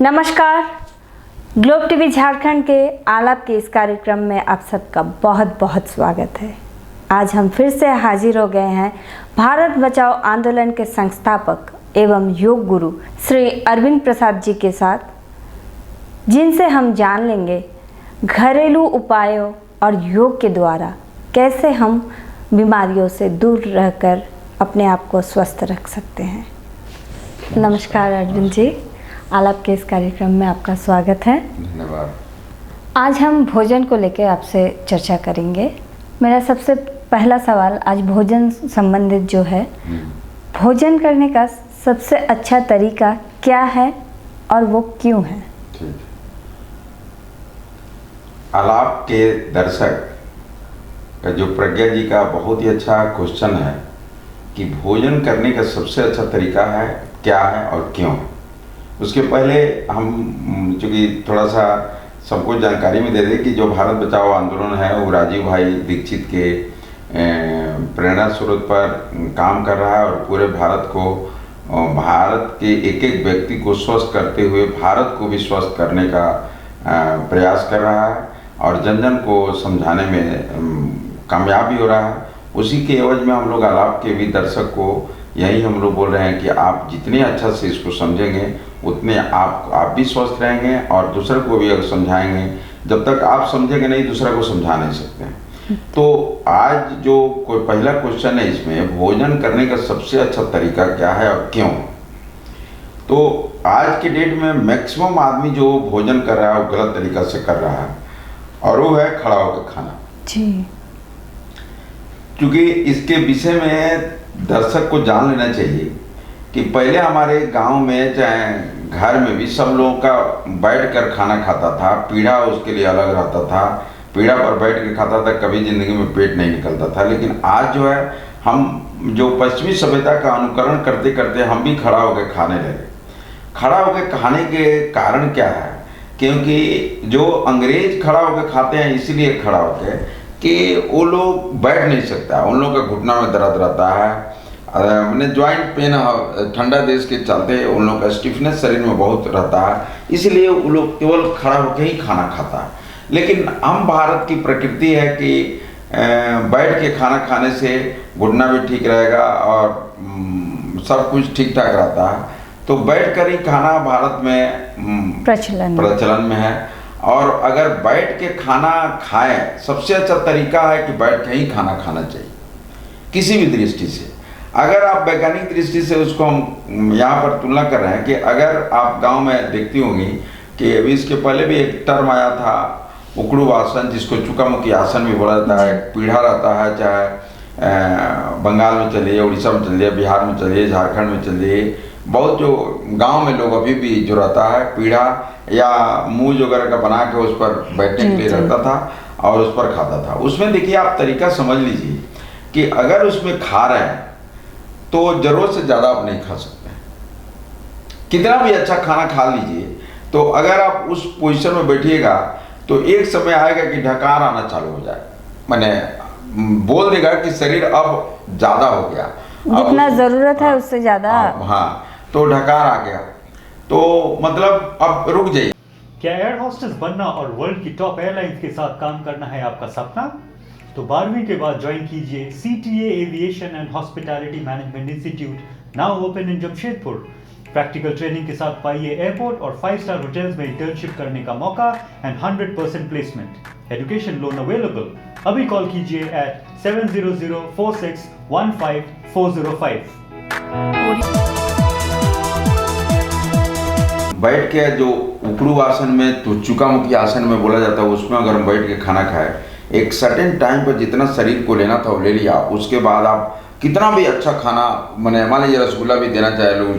नमस्कार। Globe TV Jharkhand के आलाप के इस कार्यक्रम में आप सबका बहुत बहुत स्वागत है। आज हम फिर से हाजिर हो गए हैं भारत बचाओ आंदोलन के संस्थापक एवं योग गुरु श्री अरविंद प्रसाद जी के साथ, जिनसे हम जान लेंगे घरेलू उपायों और योग के द्वारा कैसे हम बीमारियों से दूर रहकर अपने आप को स्वस्थ रख सकते हैं। नमस्कार अरविंद जी, आलाप के इस कार्यक्रम में आपका स्वागत है। धन्यवाद। आज हम भोजन को लेकर आपसे चर्चा करेंगे। मेरा सबसे पहला सवाल आज भोजन संबंधित जो है, भोजन करने का सबसे अच्छा तरीका क्या है और वो क्यों है? ठीक। आलाप के दर्शक का जो प्रज्ञा जी का बहुत ही अच्छा क्वेश्चन है कि भोजन करने का सबसे अच्छा तरीका है क्या है और क्यों है। उसके पहले हम चूँकि थोड़ा सा सबको जानकारी में दे दें कि जो भारत बचाओ आंदोलन है वो राजीव भाई दीक्षित के प्रेरणा स्रोत पर काम कर रहा है और पूरे भारत को, भारत के एक एक व्यक्ति को स्वस्थ करते हुए भारत को भी स्वस्थ करने का प्रयास कर रहा है और जन जन को समझाने में कामयाब भी हो रहा है। उसी के एवज में हम लोग आलाप के भी दर्शक को यही हम लोग बोल रहे हैं कि आप जितने अच्छा से इसको समझेंगे उतने आप भी स्वस्थ रहेंगे और दूसरे को भी अगर समझाएंगे, जब तक आप समझेंगे नहीं दूसरे को समझा नहीं सकते हैं। तो आज जो कोई पहला क्वेश्चन है इसमें, भोजन करने का सबसे अच्छा तरीका क्या है और क्यों। तो आज के डेट में मैक्सिमम आदमी जो भोजन कर रहा है वो गलत तरीका से कर रहा है और वो है खड़ा होकर खाना जी। क्योंकि इसके विषय में दर्शक को जान लेना चाहिए कि पहले हमारे गांव में चाहे घर में भी सब लोगों का बैठकर खाना खाता था। पीढ़ा उसके लिए अलग रहता था, पीढ़ा पर बैठ कर खाता था, कभी ज़िंदगी में पेट नहीं निकलता था। लेकिन आज जो है हम जो पश्चिमी सभ्यता का अनुकरण करते करते हम भी खड़ा होकर खाने लगे। खड़ा होकर खाने के कारण क्या है, क्योंकि जो अंग्रेज खड़ा होकर खाते हैं इसलिए खड़ा होकर कि वो लोग बैठ नहीं सकता, उन लोगों का घुटना में दर्द रहता है, मैंने ज्वाइंट पेन, ठंडा देश के चलते उन लोगों का स्टिफनेस शरीर में बहुत रहता है, इसलिए वो लोग केवल खड़ा होकर ही खाना खाता है। लेकिन हम भारत की प्रकृति है कि बैठ के खाना खाने से घुटना भी ठीक रहेगा और सब कुछ ठीक ठाक रहता है। तो बैठ कर ही खाना भारत में प्रचलन में है। और अगर बैठ के खाना खाएं, सबसे अच्छा तरीका है कि बैठ के ही खाना खाना चाहिए किसी भी दृष्टि से। अगर आप वैज्ञानिक दृष्टि से उसको हम यहाँ पर तुलना कर रहे हैं कि अगर आप गांव में देखती होंगी कि अभी इसके पहले भी एक टर्म आया था उकड़ू आसन, जिसको चुकामुखी आसन भी बोला जाता है। पीढ़ा रहता है, चाहे बंगाल में चलिए, उड़ीसा में चलिए, बिहार में चलिए, झारखंड में चलिए, बहुत जो गांव में लोग अभी भी जो रहता है पीढ़ा या मूज वगैरह का बना के उस पर बैठने के लिए रहता था और उस पर खाता था। उसमें देखिए आप तरीका समझ लीजिए कि अगर उसमें खा रहे हैं तो जरूरत से ज़्यादा आप नहीं खा सकते। कितना भी अच्छा खाना खा लीजिए, तो अगर आप उस पोजीशन में बैठिएगा तो एक समय आएगा कि ढकार आना चालू हो जाए, मैंने बोल देगा कि शरीर अब ज़्यादा हो गया, जितना ज़रूरत है उससे ज़्यादा। हाँ, तो ढकार आ गया, तो मतलब अब रुक जाइए। क्या एयर होस्टेस बनना और वर्ल्ड की टॉप एयरलाइंस के साथ काम करना है आपका सपना? तो 12वीं के बाद ज्वाइन कीजिए CTA aviation and hospitality management institute, now open in Jamshedpur. Practical training के साथ पाइए एयरपोर्ट और 5 स्टार होटल्स में इंटर्नशिप करने का मौका and 100% placement. Education loan available. अभी कॉल कीजिए at 7004615 बैठ के जो उकड़ू आसन में तो चुकामुखी आसन में बोला जाता है, उसमें अगर हम बैठ के खाना खाएं, एक सर्टेन टाइम पर जितना शरीर को लेना था वो ले लिया। उसके बाद आप कितना भी अच्छा खाना, मैंने मान लीजिए रसगुल्ला भी देना चाहे लोग,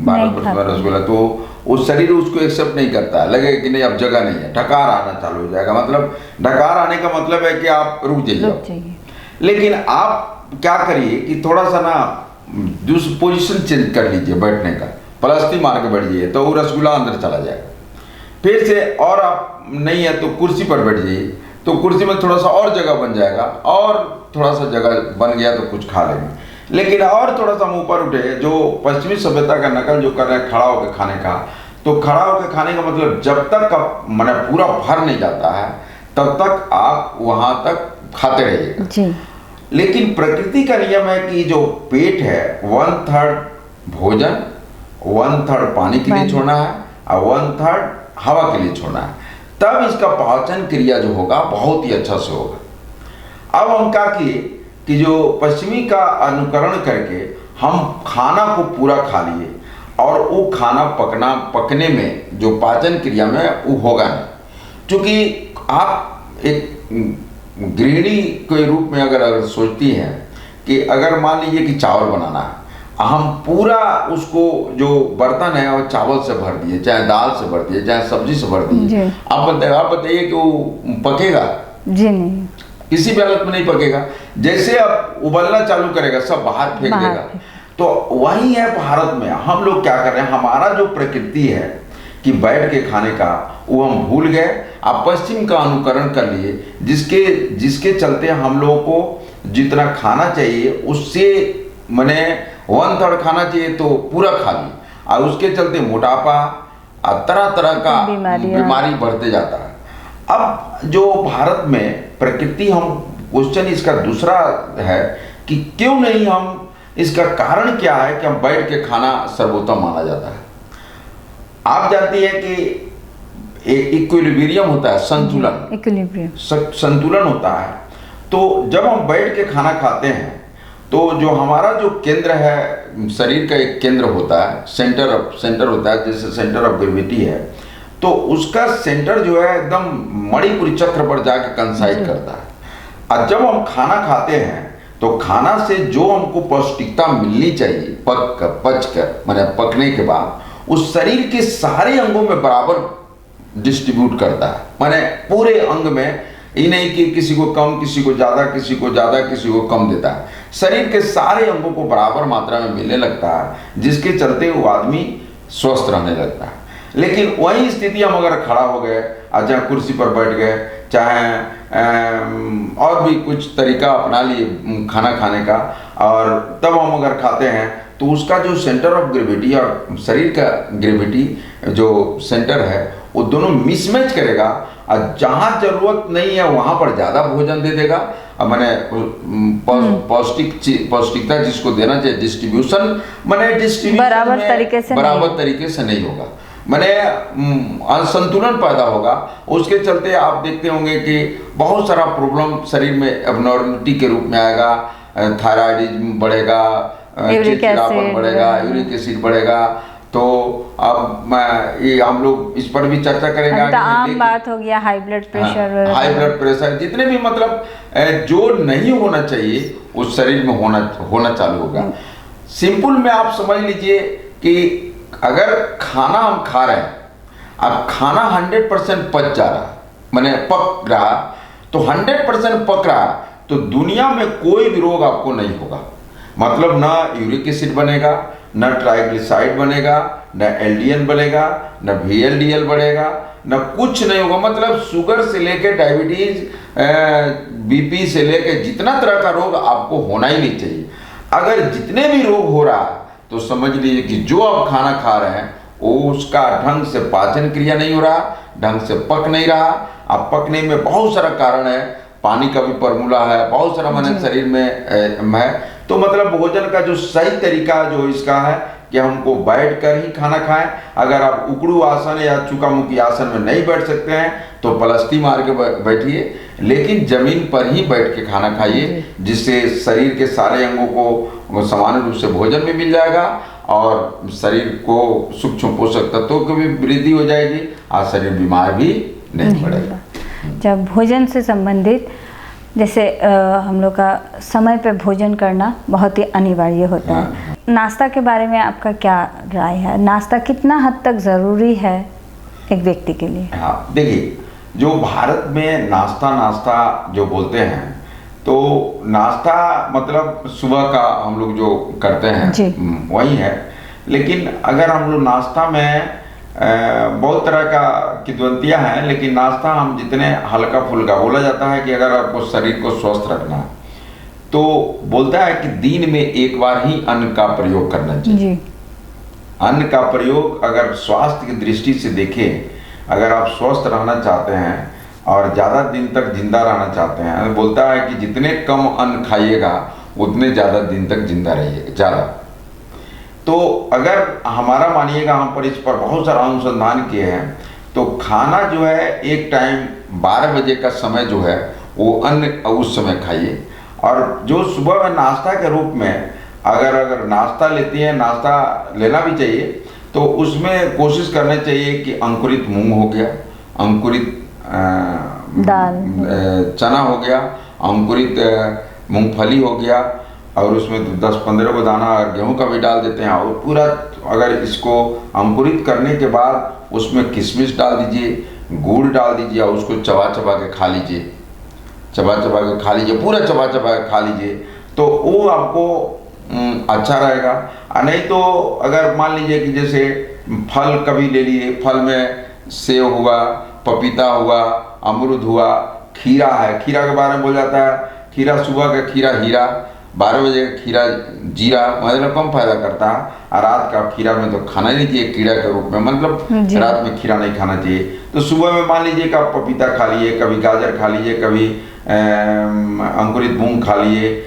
भारत में रसगुल्ला, तो वो शरीर उसको एक्सेप्ट नहीं करता, लगे कि नहीं अब जगह नहीं है, ढकार आना चालू हो जाएगा। मतलब ढकार आने का मतलब है कि आप रुक जाइए। लेकिन आप क्या करिए कि थोड़ा सा ना दूसरी पोजीशन चेंज कर लीजिए बैठने का, पलस्ती मार के बैठ जाइए तो वो रसगुल्ला अंदर चला जाएगा। फिर से और आप नहीं है तो कुर्सी पर बैठ जाइए, तो कुर्सी में थोड़ा सा और जगह बन जाएगा और थोड़ा सा जगह बन गया तो कुछ खा लेंगे। लेकिन और थोड़ा सा हम ऊपर उठे, जो पश्चिमी सभ्यता का नकल जो कर रहे हैं खड़ा होकर खाने का, तो खड़ा होकर खाने का मतलब जब तक आप मैंने पूरा भर नहीं जाता है तब तक आप वहां तक खाते रहिएगा जी। लेकिन प्रकृति का नियम है कि जो पेट है 1/3 भोजन 1/3 पानी के लिए छोड़ना है और 1/3 हवा के लिए छोड़ना है, तब इसका पाचन क्रिया जो होगा बहुत ही अच्छा से होगा। अब हम क्या किए कि जो पश्चिमी का अनुकरण करके हम खाना को पूरा खा लिए और वो खाना पकने में जो पाचन क्रिया में वो होगा नहीं, क्योंकि आप एक गृहिणी के रूप में अगर सोचती हैं कि अगर मान लीजिए कि चावल बनाना है, हम पूरा उसको जो बर्तन है वो चावल से भर दिए, चाहे दाल से भर दिए, चाहे सब्जी से भर दिए, आप बताइए कि वो पकेगा? जी नहीं, किसी भी हालत में नहीं पकेगा। जैसे अब उबलना चालू करेगा सब बाहर फेंक देगा। तो वही है भारत में, हम लोग क्या कर रहे हैं, हमारा जो प्रकृति है कि बैठ के खाने का वो हम भूल गए, आप पश्चिम का अनुकरण कर लिए, जिसके चलते हम लोगों को जितना खाना चाहिए उससे मैंने 1/3 खाना चाहिए तो पूरा खा ली, और उसके चलते मोटापा और तरह तरह का बीमारी बढ़ते जाता है। अब जो भारत में प्रकृति, हम क्वेश्चन इसका दूसरा है कि क्यों नहीं हम, इसका कारण क्या है कि हम बैठ के खाना सर्वोत्तम माना जाता है। आप जानती हैं कि एक इक्विलिब्रियम होता है, संतुलन होता है। तो जब हम बैठ के खाना खाते हैं तो जो हमारा जो केंद्र है, शरीर का एक केंद्र होता है, सेंटर होता है, जैसे सेंटर ऑफ ग्रेविटी है, तो उसका सेंटर जो है एकदम मणिपुरी चक्र पर जाके कंसाइड करता है। और जब हम खाना खाते हैं तो खाना से जो हमको पौष्टिकता मिलनी चाहिए पचकर माने पकने के बाद उस शरीर के सारे अंगों में बराबर डिस्ट्रीब्यूट करता है, माने पूरे अंग में, ये नहीं कि किसी को कम, किसी को ज़्यादा, किसी को कम देता है। शरीर के सारे अंगों को बराबर मात्रा में मिलने लगता है, जिसके चलते वो आदमी स्वस्थ रहने लगता है। लेकिन वही स्थिति हम अगर खड़ा हो गए, चाहे कुर्सी पर बैठ गए, चाहे और भी कुछ तरीका अपना लिए खाना खाने का, और तब हम अगर खाते हैं तो उसका जो सेंटर ऑफ ग्रेविटी और शरीर का ग्रेविटी जो सेंटर है वो दोनों मिसमैच करेगा, और जहाँ जरूरत नहीं है वहाँ पर ज़्यादा भोजन दे देगा। मैंने पौष्टिकता जिसको देना चाहिए, डिस्ट्रीब्यूशन बराबर तरीके से नहीं होगा, मैंने असंतुलन पैदा होगा। उसके चलते आप देखते होंगे कि बहुत सारा प्रॉब्लम शरीर में एबनॉर्मलिटी के रूप में आएगा, थायराइडिज्म बढ़ेगा, चिड़चिड़ापन बढ़ेगा, यूरिक एसिड बढ़ेगा। तो अब ये हम लोग इस पर भी चर्चा करेंगे। तो आम बात हो गया हाई ब्लड प्रेशर, जितने भी मतलब जो नहीं होना चाहिए उस शरीर में होना चालू होगा। सिंपल में आप समझ लीजिए कि अगर खाना हम खा रहे हैं, अब खाना 100% पच जा रहा, माने पक रहा, तो 100% पक रहा, तो दुनिया में कोई भी रोग आपको नहीं होगा। मतलब ना यूरिक एसिड बनेगा, न ट्राइग्लिसराइड बनेगा, न एलडीएल बनेगा, न VLDL बढ़ेगा, न कुछ नहीं होगा। मतलब शुगर से लेके डायबिटीज, BP से लेके जितना तरह का रोग आपको होना ही नहीं चाहिए। अगर जितने भी रोग हो रहा है तो समझ लीजिए कि जो आप खाना खा रहे हैं वो उसका ढंग से पाचन क्रिया नहीं हो रहा, ढंग से पक नहीं रहा। अब पकने में बहुत सारा कारण है, पानी का भी फॉर्मूला है, बहुत सारा मैंने शरीर में है। तो मतलब भोजन का जो सही तरीका जो इसका है कि हमको बैठकर ही खाना खाएं। अगर आप उकड़ू आसन या चुकामुखी आसन में नहीं बैठ सकते हैं तो पलस्ती मार के बैठिए, लेकिन जमीन पर ही बैठ के खाना खाइए, जिससे शरीर के सारे अंगों को समान रूप से भोजन भी मिल जाएगा और शरीर को सूक्ष्म पोषक तत्वों की भी वृद्धि हो जाएगी और शरीर बीमार भी नहीं पड़ेगा। जब भोजन से संबंधित जैसे हम लोग का समय पे भोजन करना बहुत ही अनिवार्य होता है। नाश्ता के बारे में आपका क्या राय है? नाश्ता कितना हद तक ज़रूरी है एक व्यक्ति के लिए? हाँ, देखिए, जो भारत में नाश्ता जो बोलते हैं, तो नाश्ता मतलब सुबह का हम लोग जो करते हैं वही है। लेकिन अगर हम लोग नाश्ता में बहुत तरह का किद्वंतियाँ हैं, लेकिन नाश्ता हम जितने हल्का फुल्का, बोला जाता है कि अगर आपको शरीर को स्वस्थ रखना है तो बोलता है कि दिन में एक बार ही अन्न का प्रयोग करना चाहिए। अन्न का प्रयोग अगर स्वास्थ्य की दृष्टि से देखें, अगर आप स्वस्थ रहना चाहते हैं और ज़्यादा दिन तक जिंदा रहना चाहते हैं, बोलता है कि जितने कम अन्न खाइएगा उतने ज़्यादा दिन तक जिंदा रहिएगा ज़्यादा। तो अगर हमारा मानिएगा, हम पर इस पर बहुत सारा अनुसंधान किए हैं, तो खाना जो है एक टाइम 12 बजे का समय जो है वो अन्न उस समय खाइए। और जो सुबह में नाश्ता के रूप में अगर नाश्ता लेती हैं, नाश्ता लेना भी चाहिए, तो उसमें कोशिश करनी चाहिए कि अंकुरित मूंग हो गया, अंकुरित दाल, चना हो गया, अंकुरित मूंगफली हो गया, और उसमें 10-15 को दाना गेहूं का भी डाल देते हैं। और पूरा अगर इसको अंकुरित करने के बाद उसमें किशमिश डाल दीजिए, गुड़ डाल दीजिए और उसको चबा चबा के खा लीजिए, चबा चबा के खा लीजिए, पूरा चबा चबा के खा लीजिए, तो वो आपको अच्छा रहेगा। नहीं तो अगर मान लीजिए कि जैसे फल कभी ले लिए, फल में सेब हुआ, पपीता हुआ, अमरूद हुआ, खीरा है, खीरा के बारे में बोल जाता है, खीरा सुबह का खीरा हीरा, 12 बजे का खीरा जीरा, मतलब कम फायदा करता है। और रात का खीरा में तो खाना ही नहीं चाहिए कीड़ा के रूप में, मतलब रात में खीरा नहीं खाना चाहिए। तो सुबह में मान लीजिए कि आप पपीता खा लीजिए, कभी गाजर खा लीजिए, कभी अंकुरित मूंग खा लिए,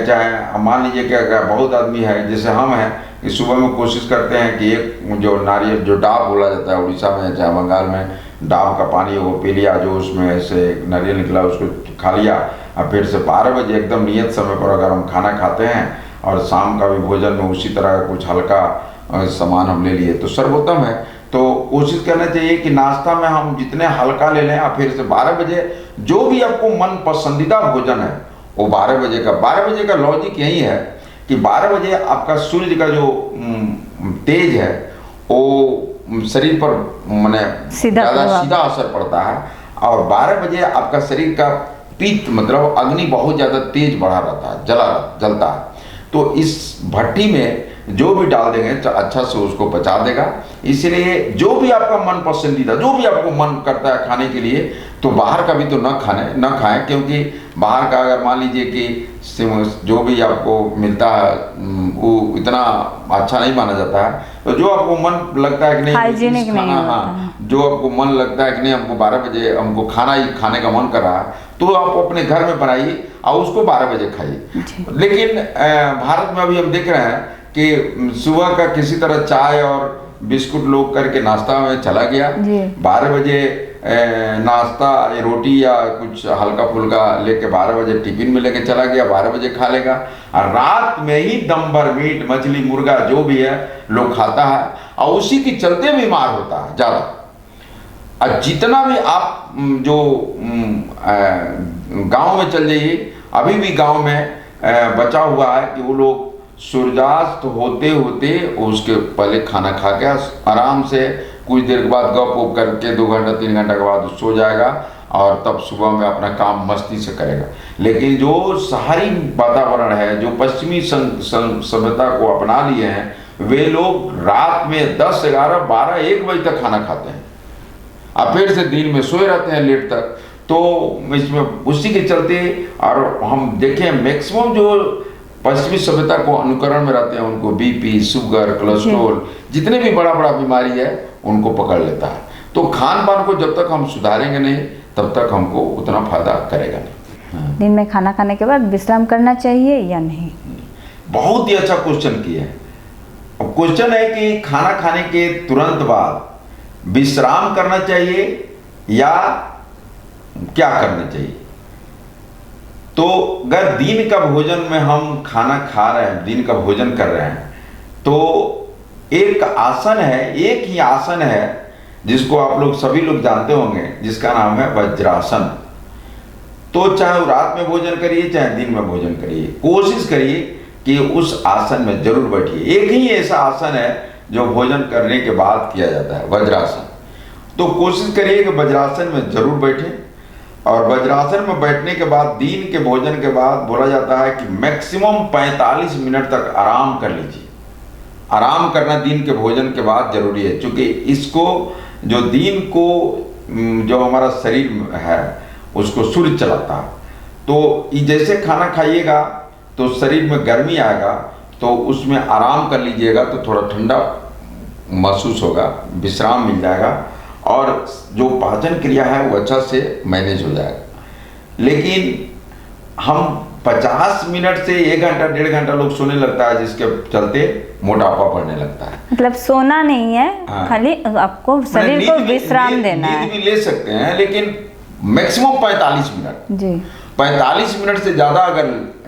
चाहे मान लीजिए कि बहुत आदमी है जैसे हम हैं कि सुबह में कोशिश करते हैं कि एक जो नारियल, जो डाब बोला जाता है उड़ीसा में चाहे बंगाल में, डाब का पानी वो पी लिया, जो उसमें से नारियल निकला उसको खा लिया। और फिर से 12 बजे एकदम नियत समय पर अगर हम खाना खाते हैं और शाम का भी भोजन में उसी तरह का कुछ हल्का सामान हम ले लिए तो सर्वोत्तम है। तो कोशिश करना चाहिए कि नाश्ता में हम जितने हल्का ले लें, और फिर से 12 बजे जो भी आपको मन पसंदीदा भोजन है वो 12 बजे का लॉजिक यही है कि 12 बजे आपका सूर्य का जो तेज है वो शरीर पर माने ज़्यादा सीधा असर पड़ता है, और 12 बजे आपका शरीर का पित्त मतलब अग्नि बहुत ज़्यादा तेज बढ़ा रहता है, जलता है। तो इस भट्टी में जो भी डाल देंगे अच्छा से उसको पचा देगा। इसलिए जो भी आपका मन पसंदीदा, जो भी आपको मन करता है खाने के लिए, तो बाहर का भी तो न खाएं, क्योंकि बाहर का अगर मान लीजिए कि जो भी आपको मिलता है वो इतना अच्छा नहीं माना जाता है। तो जो आपको मन लगता है कि नहीं हाइजीनिक नहीं होता, हाँ, जो आपको मन लगता है कि नहीं हमको 12 बजे हमको खाने का मन कर रहा है, तो आप अपने घर में बनाइए और उसको 12 बजे खाइए। लेकिन भारत में अभी हम देख रहे हैं कि सुबह का किसी तरह चाय और बिस्कुट लोग करके नाश्ता में चला गया, 12 बजे नाश्ता रोटी या कुछ हल्का फुल्का लेके 12 बजे टिफिन में लेके चला गया, 12 बजे खा लेगा, और रात में ही दम भर मीट मछली मुर्गा जो भी है लोग खाता है, और उसी के चलते बीमार होता है ज़्यादा। और जितना भी आप जो गांव में चल जाइए, अभी भी गांव में बचा हुआ है कि वो लोग सूर्यास्त होते होते उसके पहले खाना खा के आराम से कुछ देर के बाद गप वप करके 2 घंटा 3 घंटा के बाद सो जाएगा, और तब सुबह में अपना काम मस्ती से करेगा। लेकिन जो शहरी वातावरण है, जो पश्चिमी सभ्यता को अपना लिए हैं, वे लोग रात में 10, 11, 12, 1 बजे तक खाना खाते हैं और फिर से दिन में सोए रहते हैं लेट तक। तो इसमें उसी के चलते, और हम देखें मैक्सिमम जो पश्चिमी सभ्यता को अनुकरण में रहते हैं उनको बीपी, शुगर, कोलेस्ट्रॉल, जितने भी बड़ा बीमारी है उनको पकड़ लेता है। तो खान पान को जब तक हम सुधारेंगे नहीं तब तक हमको उतना फायदा करेगा नहीं। दिन में खाना खाने के बाद विश्राम करना चाहिए या नहीं? बहुत ही अच्छा क्वेश्चन किया है। अब क्वेश्चन है कि खाना खाने के तुरंत बाद विश्राम करना चाहिए या क्या करना चाहिए। तो अगर दिन का भोजन में हम खाना खा रहे हैं, दिन का भोजन कर रहे हैं, तो एक आसन है, एक ही आसन है जिसको आप लोग सभी लोग जानते होंगे, जिसका नाम है वज्रासन। तो चाहे रात में भोजन करिए चाहे दिन में भोजन करिए, कोशिश करिए कि उस आसन में जरूर बैठिए। एक ही ऐसा आसन है जो भोजन करने के बाद किया जाता है, वज्रासन। तो कोशिश करिए कि वज्रासन में जरूर बैठें, और वज्रासन में बैठने के बाद दिन के भोजन के बाद बोला जाता है कि मैक्सिमम 45 मिनट तक आराम कर लीजिए। आराम करना दिन के भोजन के बाद जरूरी है, क्योंकि इसको जो दिन को जो हमारा शरीर है उसको सूर्य चलाता है। तो जैसे खाना खाइएगा तो शरीर में गर्मी आएगा, तो उसमें आराम कर लीजिएगा तो थोड़ा ठंडा महसूस होगा, विश्राम मिल जाएगा और जो पाचन क्रिया है वो अच्छा से मैनेज हो जाएगा। लेकिन हम 50 मिनट से 1 घंटा 1.5 घंटा लोग सोने लगता है, जिसके चलते मोटापा बढ़ने लगता है। मतलब सोना नहीं है, हाँ। खाली आपको शरीर को विश्राम देना है। नींद भी ले सकते हैं, लेकिन मैक्सिमम 45 मिनट जी 45 मिनट से ज़्यादा अगर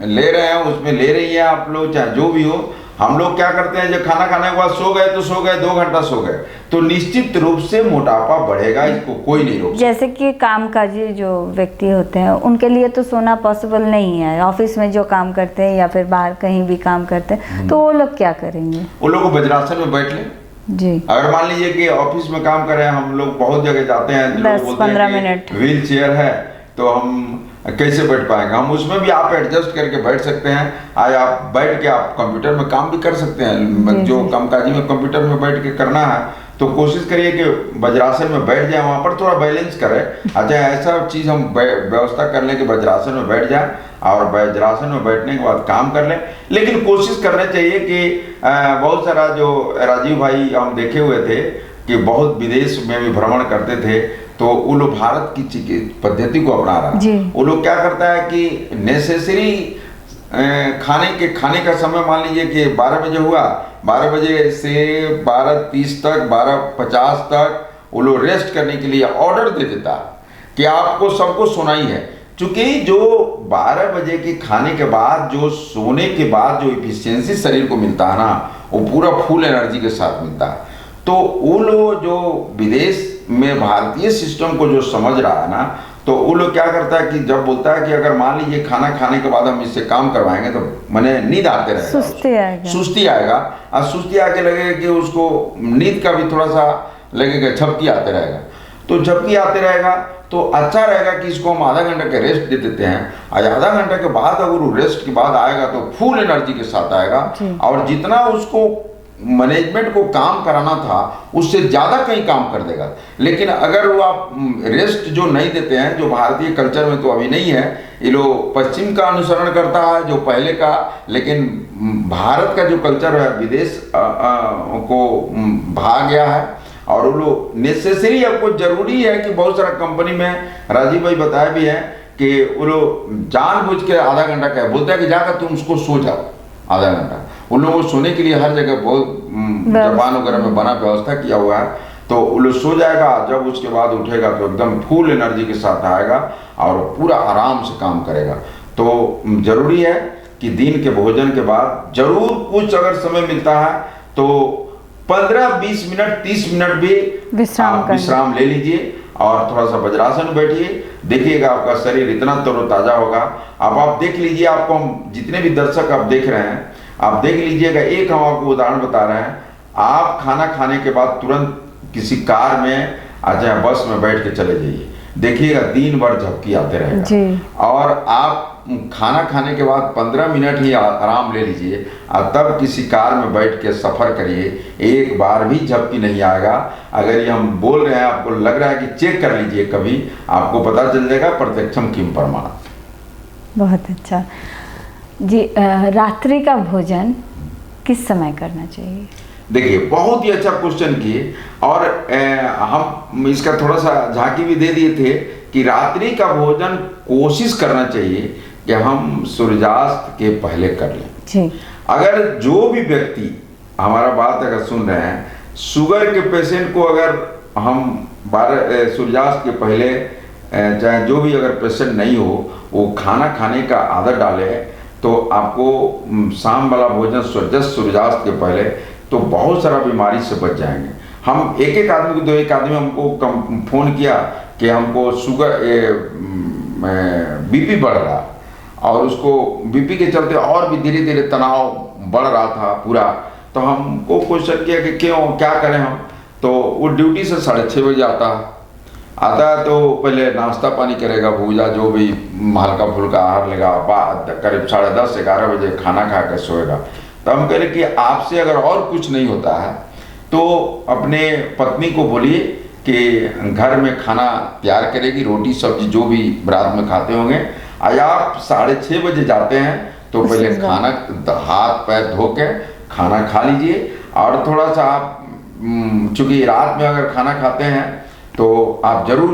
ले रहे हैं, उसमें ले रही हैं आप लोग, चाहे जो भी हो। हम लोग क्या करते हैं, जब खाना खाने के बाद सो गए तो सो गए, 2 घंटा सो गए, तो निश्चित रूप से मोटापा बढ़ेगा, इसको कोई नहीं रोक सकता। जैसे कि कामकाजी जो व्यक्ति होते हैं उनके लिए तो सोना पॉसिबल नहीं है, ऑफिस में जो काम करते हैं या फिर बाहर कहीं भी काम करते हैं, तो वो लोग क्या करेंगे? वो लोग वज्रासन में बैठ लें। जी अगर मान लीजिए कि ऑफिस में काम कर रहे हैं, हम लोग बहुत जगह जाते हैं, लोग 10-15 मिनट व्हील चेयर है तो हम कैसे बैठ पाएंगे? हम उसमें भी आप एडजस्ट करके बैठ सकते हैं। आज आप बैठ के आप कंप्यूटर में काम भी कर सकते हैं, जो कामकाजी में कंप्यूटर में बैठ के करना है तो कोशिश करिए कि वज्रासन में बैठ जाए, वहाँ पर थोड़ा बैलेंस करें। अच्छा, ऐसा चीज़ हम व्यवस्था कर लें कि वज्रासन में बैठ जाए और वज्रासन में बैठने के बाद काम कर लें। लेकिन कोशिश करना चाहिए कि बहुत सारा जो राजीव भाई हम देखे हुए थे कि बहुत विदेश में भी भ्रमण करते थे, तो वो लोग भारत की पद्धति को अपना रहा है। वो लोग क्या करता है कि नेसेसरी खाने का समय मान लीजिए कि 12 बजे हुआ, 12 बजे से 12:30 तक, 12:50 तक वो लोग रेस्ट करने के लिए ऑर्डर दे देता कि आपको सबको सोना ही है। चूंकि जो 12 बजे के खाने के बाद जो सोने के बाद जो इफिशियंसी शरीर को मिलता है ना, वो पूरा फुल एनर्जी के साथ मिलता है। तो वो लोग जो विदेश में भारतीय सिस्टम को जो समझ रहा है ना, तो वो लोग क्या करता है कि जब बोलता है कि अगर मान लीजिए खाना खाने के बाद हम इससे काम करवाएंगे तो मैंने नींद आते रहेगा, सुस्ती आएगा और सुस्ती आके लगेगा कि उसको नींद का भी थोड़ा सा लगेगा, झपकी आते रहेगा। तो झपकी आते रहेगा तो अच्छा रहेगा कि इसको हम आधा घंटा का रेस्ट दे देते हैं। आज आधा घंटा के बाद अगर वो रेस्ट के बाद आएगा तो फुल एनर्जी के साथ आएगा और जितना उसको मैनेजमेंट को काम कराना था उससे ज़्यादा कहीं काम कर देगा। लेकिन अगर वो आप रेस्ट जो नहीं देते हैं, जो भारतीय कल्चर में तो अभी नहीं है, ये लोग पश्चिम का अनुसरण करता है जो पहले का, लेकिन भारत का जो कल्चर है विदेश को भाग गया है। और वो लोग नेसेसरी, आपको जरूरी है कि बहुत सारा कंपनी में राजीव भाई बताया भी है कि वो लोग जानबूझ के आधा घंटा क्या बोलते हैं कि जाकर तुम उसको सो जाओ आधा घंटा। उन लोगों को सोने के लिए हर जगह बहुत जापान वगैरह में बना व्यवस्था किया हुआ है, तो वो लोग सो जाएगा, जब उसके बाद उठेगा तो एकदम फुल एनर्जी के साथ आएगा और पूरा आराम से काम करेगा। तो जरूरी है कि दिन के भोजन के बाद जरूर कुछ अगर समय मिलता है तो 15-20 मिनट 30 मिनट भी विश्राम ले लीजिए और थोड़ा सा वज्रासन में बैठिए। देखिएगा आपका शरीर इतना तरोताजा होगा। अब आप देख लीजिए, आपको हम जितने भी दर्शक आप देख रहे हैं, आप देख लीजिएगा। एक हम आपको उदाहरण बता रहे हैं, आप खाना खाने के बाद तुरंत किसी कार में चाहे बस में बैठ के चले जाइए, देखिएगा दिन भर झपकी आते रहेगा। और आप खाना खाने के बाद 15 मिनट ही आराम ले लीजिए और तब किसी कार में बैठ के सफ़र करिए, एक बार भी झपकी नहीं आएगा। अगर ये हम बोल रहे हैं, आपको लग रहा है कि चेक कर लीजिए, कभी आपको पता चल जाएगा, प्रत्यक्षम किम प्रमाणात्। बहुत अच्छा जी। रात्रि का भोजन किस समय करना चाहिए? देखिए, बहुत ही अच्छा क्वेश्चन किए और हम इसका थोड़ा सा झांकी भी दे दिए थे कि रात्रि का भोजन कोशिश करना चाहिए कि हम सूर्यास्त के पहले कर लें जी। अगर जो भी व्यक्ति हमारा बात अगर सुन रहे हैं, शुगर के पेशेंट को अगर हम सूर्यास्त के पहले, चाहे जो भी अगर पेशेंट नहीं हो, वो खाना खाने का आदत डाले तो आपको शाम वाला भोजन सूर्यास्त के पहले, तो बहुत सारा बीमारी से बच जाएंगे। हम एक आदमी को, 2 आदमी हमको फ़ोन किया कि हमको शुगर बीपी बढ़ रहा और उसको बीपी के चलते और भी धीरे धीरे तनाव बढ़ रहा था पूरा। तो हमको क्वेश्चन किया कि क्यों, क्या करें हम? तो वो ड्यूटी से 6:30 बजे आता है तो पहले नाश्ता पानी करेगा, भूजा जो भी हल्का फुल्का आहार लेगा, करीब 10:30-11 बजे खाना खा कर सोएगा। तो हम कह रहे कि आपसे अगर और कुछ नहीं होता है तो अपने पत्नी को बोलिए कि घर में खाना तैयार करेगी, रोटी सब्जी जो भी रात में खाते होंगे। आज आप 6:30 बजे जाते हैं तो पहले खाना हाथ पैर धो के खाना खा लीजिए और थोड़ा सा आप चूंकि रात में अगर खाना खाते हैं तो आप जरूर,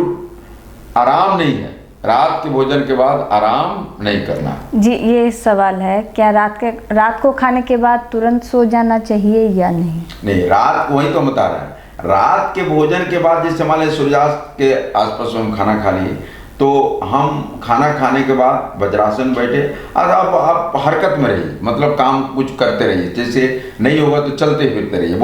आराम नहीं है, रात के भोजन के बाद आराम नहीं करना। जी, ये सवाल है, क्या रात को खाने के बाद तुरंत सो जाना चाहिए या नहीं? नहीं, रात को, वही तो बता रहे हैं, रात के भोजन के बाद जैसे मान लें सूर्यास्त के आसपास हम खाना खा लिए, तो हम खाना खाने के बाद वज्रासन बैठे और अब आप हरकत में रहिए, मतलब काम कुछ करते रहिए, जैसे नहीं होगा तो चलते फिरते रहिए।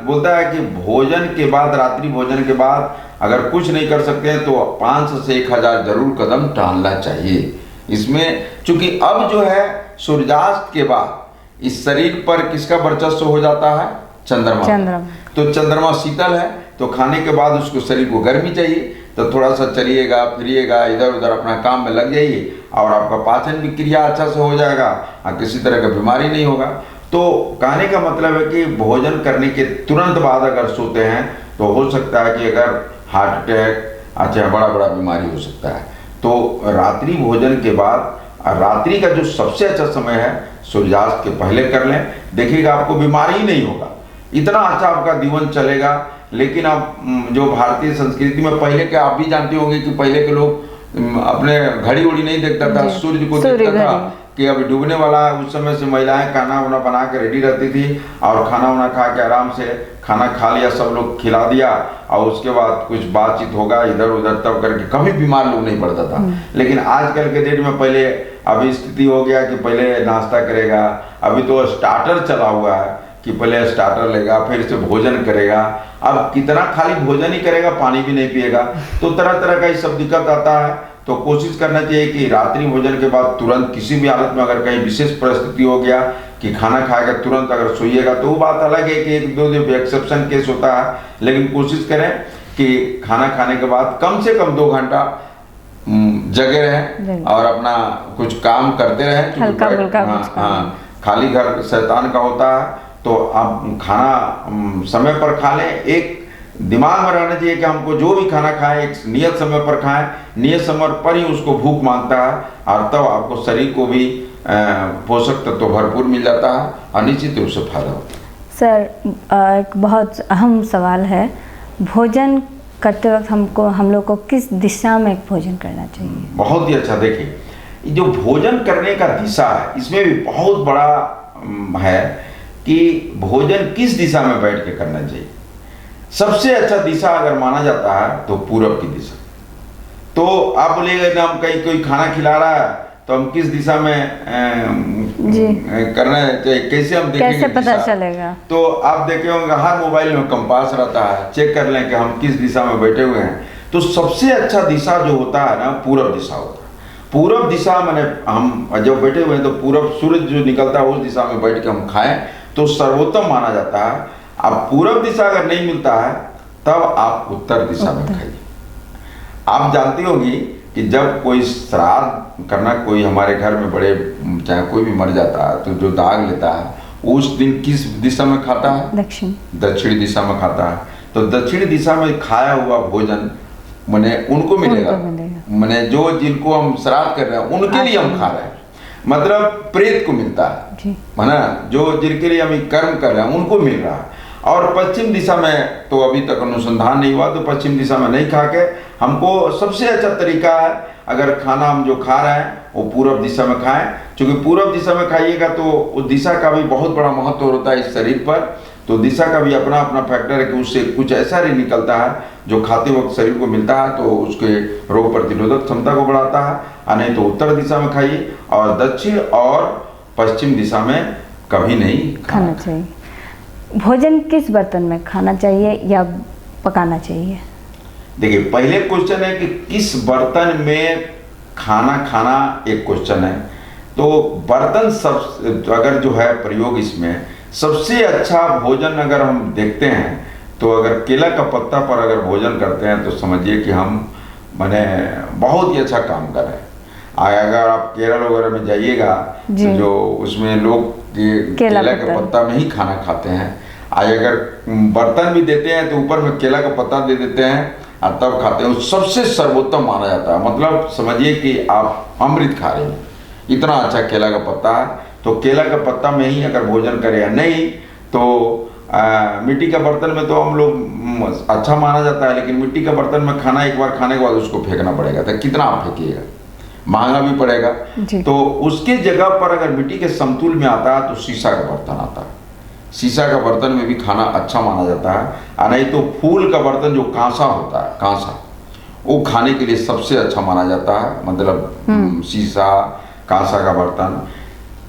बोलता है कि भोजन के बाद, रात्रि भोजन के बाद अगर कुछ नहीं कर सकते हैं तो 500 से 1000 जरूर कदम टहलना चाहिए। इसमें चूंकि अब जो है सूर्यास्त के बाद इस शरीर पर किसका वर्चस्व हो जाता है? चंद्रमा। तो चंद्रमा शीतल है, तो खाने के बाद उसको शरीर को गर्मी चाहिए, तो थोड़ा सा चलिएगा फिरिएगा, इधर उधर अपना काम में लग जाइए और आपका पाचन भी क्रिया अच्छा से हो जाएगा और किसी तरह का बीमारी नहीं होगा। तो कहने का मतलब है कि भोजन करने के तुरंत बाद अगर सोते हैं तो हो सकता है कि अगर हार्ट अटैक, अच्छा बड़ा बीमारी हो सकता है। तो रात्रि भोजन के बाद, रात्रि का जो सबसे अच्छा समय है सूर्यास्त के पहले कर लें, देखिएगा आपको बीमारी ही नहीं होगा, इतना अच्छा आपका जीवन चलेगा। लेकिन अब जो भारतीय संस्कृति में पहले के, आप भी जानते होंगे कि पहले के लोग अपने घड़ी उड़ी नहीं देखता था, सूर्य को देखता था कि अभी डूबने वाला है। उस समय से महिलाएं खाना वाना बना के रेडी रहती थी और खाना वाना खा के आराम से खाना खा लिया, सब लोग खिला दिया और उसके बाद कुछ बातचीत होगा इधर उधर, तब करके कभी बीमार लोग नहीं पड़ता था। लेकिन आजकल के डेट में पहले अभी स्थिति हो गया कि पहले नाश्ता करेगा, अभी तो स्टार्टर चला हुआ है कि पहले स्टार्टर लेगा फिर से भोजन करेगा। अब कितना खाली भोजन ही करेगा, पानी भी नहीं पिएगा, तो तरह तरह का ये सब दिक्कत आता है। तो कोशिश करना चाहिए कि रात्रि भोजन के बाद तुरंत किसी भी हालत में अगर कहीं विशेष परिस्थिति हो गया कि खाना खाएगा तुरंत अगर सोइएगा तो वो बात अलग है कि 1-2 दिन एक्सेप्शन केस होता है, लेकिन कोशिश करें कि खाना खाने के बाद कम से कम 2 घंटा जगे रहें और अपना कुछ काम करते रहें। हाँ, खाली घर शैतान का होता है, तो आप खाना समय पर खा लें। एक दिमाग में रहना चाहिए कि हमको जो भी खाना खाएं एक नियत समय पर खाएं, नियत समय पर ही उसको भूख मांगता है और तब आपको शरीर को भी पोषक तत्व भरपूर मिल जाता है और निश्चित रूप से फायदा होता है। सर, एक बहुत अहम सवाल है, भोजन करते वक्त हम लोग को किस दिशा में भोजन करना चाहिए? बहुत ही अच्छा, देखिए जो भोजन करने का दिशा है इसमें भी बहुत बड़ा है कि भोजन किस दिशा में बैठ के करना चाहिए। सबसे अच्छा दिशा अगर माना जाता है तो पूरब की दिशा। तो आप बोलिएगा ना, हम कहीं कोई खाना खिला रहा है तो हम किस दिशा में करना चाहिए, कैसे हम देखेंगे, कैसे पता चलेगा? तो आप देखे होंगे हर मोबाइल में कंपास रहता है, चेक कर लें कि हम किस दिशा में बैठे हुए हैं। तो सबसे अच्छा दिशा जो होता है ना, पूरब दिशा होता है। पूरब दिशा मैंने, हम जब बैठे हुए हैं तो पूरब सूरज जो निकलता है उस दिशा में बैठ के हम खाएं तो सर्वोत्तम माना जाता है। अब पूरब दिशा अगर नहीं मिलता है तब आप उत्तर दिशा में खाइए। आप जानती होंगी कि जब कोई श्राद्ध करना, कोई हमारे घर में बड़े चाहे कोई भी मर जाता है तो जो दाग लेता है उस दिन किस दिशा में खाता है? दक्षिण दिशा में खाता है। तो दक्षिण दिशा में खाया हुआ भोजन माने उनको मिलेगा, माने जो जिनको हम श्राद्ध कर रहे हैं उनके लिए हम खा रहे हैं, मतलब प्रेत को मिलता है ना, जो जिनके लिए हम कर्म कर रहे हैं उनको मिल रहा है। और पश्चिम दिशा में तो अभी तक अनुसंधान नहीं हुआ, तो पश्चिम दिशा में नहीं खा के हमको सबसे अच्छा तरीका है अगर खाना हम जो खा रहे हैं वो पूरब दिशा में खाएं। क्योंकि पूरब दिशा में खाइएगा तो उस दिशा का भी बहुत बड़ा महत्व होता है इस शरीर पर। तो दिशा का भी अपना अपना फैक्टर है कि उससे कुछ ऐसा ही निकलता है जो खाते वक्त शरीर को मिलता है, तो उसके रोग प्रतिरोधक क्षमता को बढ़ाता है। और नहीं तो उत्तर दिशा में खाइए और दक्षिण और पश्चिम दिशा में कभी नहीं खाना चाहिए। भोजन किस बर्तन में खाना चाहिए या पकाना चाहिए? देखिए, पहले क्वेश्चन है कि किस बर्तन में खाना एक क्वेश्चन है। तो बर्तन सब अगर जो है प्रयोग, इसमें सबसे अच्छा भोजन अगर हम देखते हैं तो अगर केला का पत्ता पर अगर भोजन करते हैं तो समझिए कि हम माने बहुत ही अच्छा काम कर रहे हैं। अगर आप केरल वगैरह में जाइएगा तो जो उसमें लोग केला के पत्ता में ही खाना खाते हैं। अगर बर्तन भी देते हैं तो ऊपर में केला का पत्ता दे देते हैं और तब खाते हैं, सबसे सर्वोत्तम माना जाता है। मतलब समझिए कि आप अमृत खा रहे हैं, इतना अच्छा केला का पत्ता है। तो केला का पत्ता में ही अगर भोजन करें या नहीं तो मिट्टी का बर्तन में तो हम लोग अच्छा माना जाता है, लेकिन मिट्टी का बर्तन में खाना एक बार खाने के बाद उसको फेंकना पड़ेगा, तो कितना आप फेंकिएगा, महंगा भी पड़ेगा। तो उसके जगह पर अगर मिट्टी के समतुल में आता है तो शीशा का बर्तन आता है। शीशा का बर्तन में भी खाना अच्छा माना जाता है, और नहीं तो फूल का बर्तन जो कांसा होता है, कांसा, वो खाने के लिए सबसे अच्छा माना जाता है। मतलब शीशा, कांसा का बर्तन।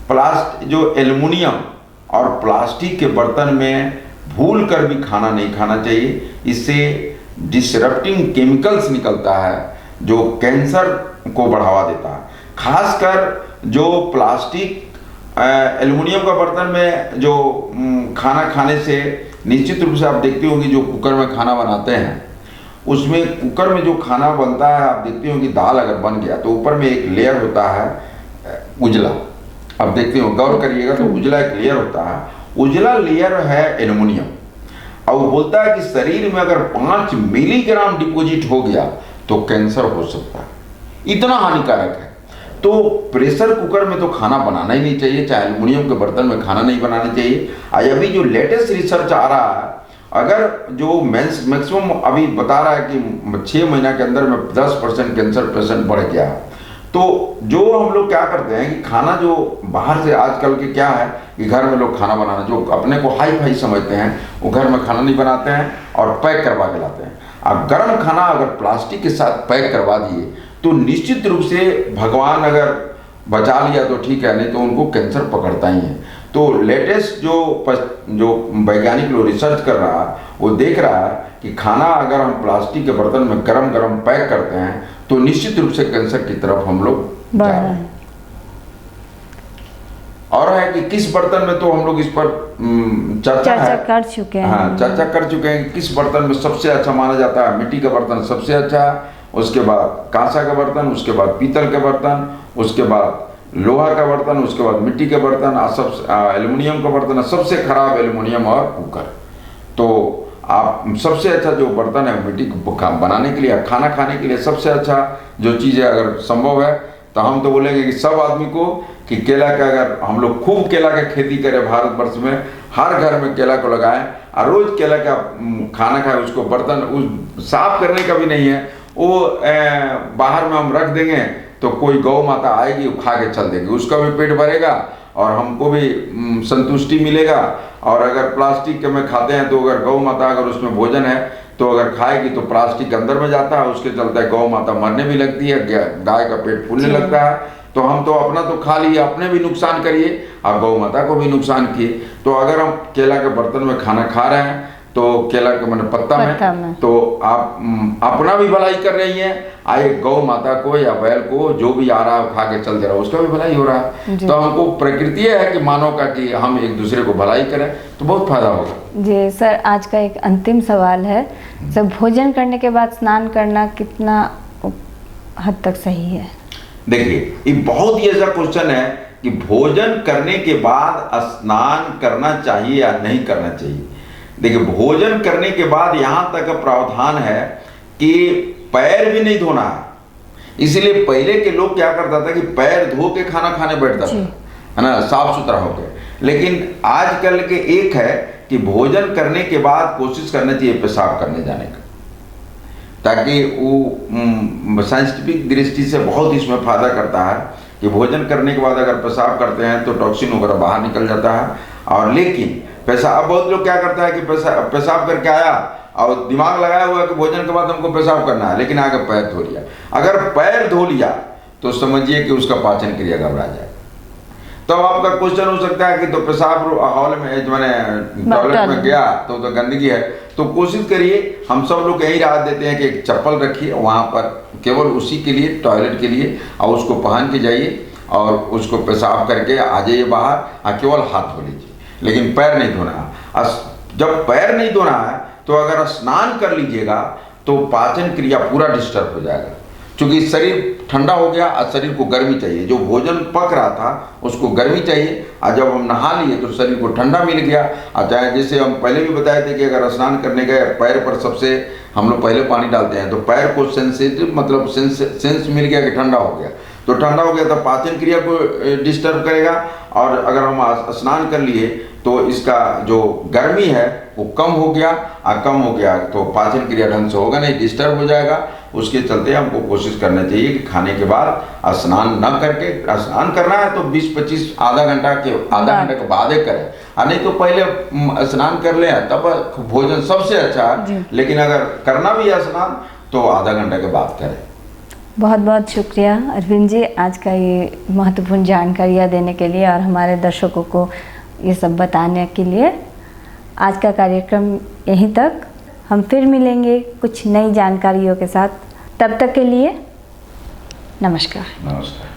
प्लास्टिक जो एल्युमिनियम और प्लास्टिक के बर्तन में भूल कर भी खाना नहीं खाना चाहिए। इससे डिसरप्टिंग केमिकल्स निकलता है जो कैंसर को बढ़ावा देता है। खासकर जो प्लास्टिक एल्युमिनियम का बर्तन में जो खाना खाने से निश्चित रूप से आप देखते होंगे, जो कुकर में खाना बनाते हैं उसमें कुकर में जो खाना बनता है, आप देखते होंगे दाल अगर बन गया तो ऊपर में एक लेयर होता है उजला, आप देखते हो, गौर करिएगा तो उजला एक लेयर होता है। उजला लेयर है एल्युमिनियम, और वो बोलता है कि शरीर में अगर 5 मिलीग्राम डिपॉजिट हो गया तो कैंसर हो सकता है, इतना हानिकारक है। तो प्रेशर कुकर में तो खाना बनाना ही नहीं चाहिए, चाहे एल्युमिनियम के बर्तन में खाना नहीं बनाना चाहिए। अभी जो लेटेस्ट रिसर्च आ रहा है, अगर जो मैक्सिमम अभी बता रहा है कि 6 महीना के अंदर में 10% कैंसर पेशेंट बढ़ गया है। तो जो हम लोग क्या करते हैं कि खाना जो बाहर से आजकल के क्या है कि घर में लोग खाना बनाना, जो अपने को हाई फाई समझते हैं, वो घर में खाना नहीं बनाते हैं और पैक करवा के लाते हैं। अब गर्म खाना अगर प्लास्टिक के साथ पैक करवा दिए तो निश्चित रूप से भगवान अगर बचा लिया तो ठीक है, नहीं तो उनको कैंसर पकड़ता ही है। तो लेटेस्ट जो वैज्ञानिक लोग रिसर्च कर रहा है, वो देख रहा है कि खाना अगर हम प्लास्टिक के बर्तन में गरम गरम पैक करते हैं तो निश्चित रूप से कैंसर की तरफ हम लोग जा रहे हैं। और है कि किस बर्तन में, तो हम लोग इस पर चर्चा कर चुके हैं। हाँ, चर्चा कर चुके हैं कि किस बर्तन में सबसे अच्छा माना जाता है। मिट्टी का बर्तन सबसे अच्छा है, उसके बाद कांसा का बर्तन, उसके बाद पीतल के बर्तन, उसके बाद लोहा का बर्तन, उसके बाद मिट्टी के बर्तन, एल्युमिनियम का बर्तन। सबसे खराब एल्युमिनियम और कुकर। तो आप सबसे अच्छा जो बर्तन है मिट्टी को बनाने के लिए, खाना खाने के लिए सबसे अच्छा जो चीज़ है, अगर संभव है तो हम तो बोलेंगे कि सब आदमी को कि केला का, अगर हम लोग खूब केला का खेती करें भारतवर्ष में, हर घर में केला को लगाएं और रोज केला का खाना खाएं। उसको बर्तन उस साफ करने का भी नहीं है, वो बाहर में हम रख देंगे तो कोई गौ माता आएगी, वो खा के चल देगी, उसका भी पेट भरेगा और हमको भी संतुष्टि मिलेगा। और अगर प्लास्टिक के में खाते हैं तो अगर गौ माता अगर उसमें भोजन है तो अगर खाएगी तो प्लास्टिक अंदर में जाता है, उसके चलते गौ माता मरने भी लगती है, गाय का पेट फूलने लगता है। तो हम तो अपना तो खा लिए, अपने भी नुकसान करिए और गौ माता को भी नुकसान किए। तो अगर हम केला के बर्तन में खाना खा रहे हैं तो केला के मैंने पत्ता में तो आप अपना भी भलाई कर रही हैं, आए गौ माता को या बैल को जो भी आ रहा है खा के चल दे रहा है, उसका भी भलाई हो रहा है। तो हमको प्रकृति है कि मानव का कि हम एक दूसरे को भलाई करें तो बहुत फायदा होगा। जी सर, आज का एक अंतिम सवाल है, जब भोजन करने के बाद स्नान करना कितना हद तक सही है? देखिए, ये बहुत ही ऐसा क्वेश्चन है कि भोजन करने के बाद स्नान करना चाहिए या नहीं करना चाहिए। देखिए, भोजन करने के बाद यहाँ तक प्रावधान है कि पैर भी नहीं धोना है। इसलिए पहले के लोग क्या करता था कि पैर धो के खाना खाने बैठता था, है ना, साफ सुथरा होकर। लेकिन आजकल के एक है कि भोजन करने के बाद कोशिश करना चाहिए पेशाब करने जाने का, ताकि वो साइंटिफिक दृष्टि से बहुत इसमें फायदा करता है कि भोजन करने के बाद अगर पेशाब करते हैं तो टॉक्सिन वगैरह बाहर निकल जाता है। और लेकिन पेशाब, बहुत लोग क्या करता है कि पेशाब करके आया और दिमाग लगाया हुआ है कि भोजन के बाद हमको पेशाब करना है, लेकिन आगे पैर धो लिया। अगर पैर धो लिया तो समझिए कि उसका पाचन क्रिया घबरा जाए। तो आपका क्वेश्चन हो सकता है कि तो पेशाब हॉल में, मैंने टॉयलेट में गया तो गंदगी है, तो कोशिश करिए, हम सब लोग यही राय देते हैं कि एक चप्पल रखिए वहाँ पर, केवल उसी के लिए, टॉयलेट के लिए, और उसको पहन के जाइए और उसको पेशाब करके आ जाइए बाहर, और केवल हाथ धो लीजिए, लेकिन पैर नहीं धोना है। जब पैर नहीं धोना है तो अगर स्नान कर लीजिएगा तो पाचन क्रिया पूरा डिस्टर्ब हो जाएगा, क्योंकि शरीर ठंडा हो गया और शरीर को गर्मी चाहिए। जो भोजन पक रहा था उसको गर्मी चाहिए, और जब हम नहा लिए तो शरीर को ठंडा मिल गया। और चाहे जैसे हम पहले भी बताए थे कि अगर स्नान करने गए, पैर पर सबसे हम लोग पहले पानी डालते हैं, तो पैर को सेंसिटिव, मतलब सेंस मिल गया कि ठंडा हो गया, तो ठंडा हो गया तो पाचन क्रिया को डिस्टर्ब करेगा। और अगर हम स्नान कर लिए तो इसका जो गर्मी है वो कम हो गया, कम हो गया तो पाचन क्रिया ढंग से होगा नहीं, डिस्टर्ब हो जाएगा। उसके चलते हमको कोशिश करना चाहिए कि खाने के बाद स्नान न करके, स्नान करना है तो 20-25 आधा घंटे के बाद ही करें, और नहीं तो पहले स्नान कर ले तब भोजन सबसे अच्छा है। लेकिन अगर करना भी है स्नान तो आधा घंटे के बाद करें। बहुत बहुत शुक्रिया अरविंद जी, आज का ये महत्वपूर्ण जानकारियाँ देने के लिए और हमारे दर्शकों को ये सब बताने के लिए। आज का कार्यक्रम यहीं तक, हम फिर मिलेंगे कुछ नई जानकारियों के साथ। तब तक के लिए नमस्कार। नमस्कार।